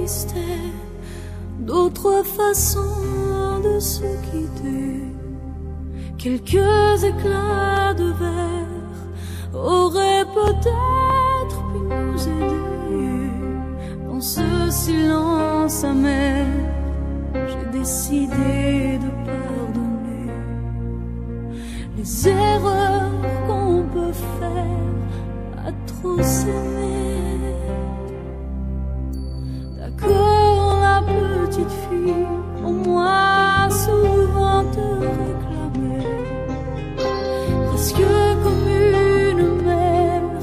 existait d'autres façons de se quitter. Quelques éclats de verre auraient peut-être pu nous aider. Dans ce silence amer, j'ai décidé de pardonner les erreurs qu'on peut faire à trop s'aimer. D'accord, la petite fille, pour moi souvent te réclamait, presque comme une mère,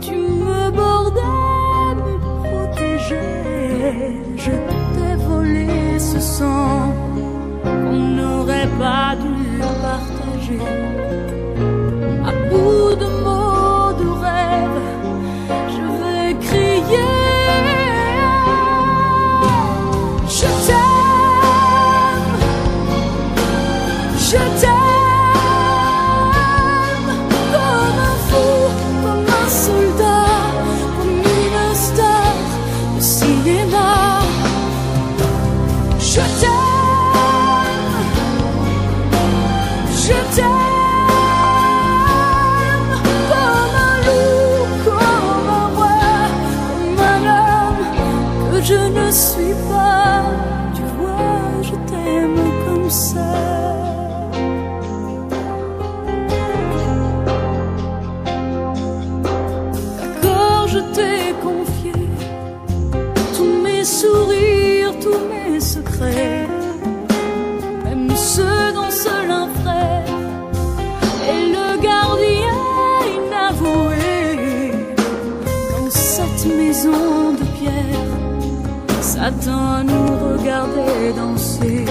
tu me bordais, me protégeais. Je t'ai volé ce sang qu'on n'aurait pas dû partager. À bout de mots, de rêves, je vais crier. Je t'aime, je t'aime, comme un fou, comme un soldat, comme une star de cinéma. Je t'aime, je t'aime, comme un loup, comme un roi, comme un homme que je ne suis pas. Tu vois, je t'aime comme ça. D'accord, je t'ai confié tous mes sourires, tous mes secrets, même ceux dont seul un frère est le gardien inavoué. Dans cette maison de pierre, Satan nous regardait danser.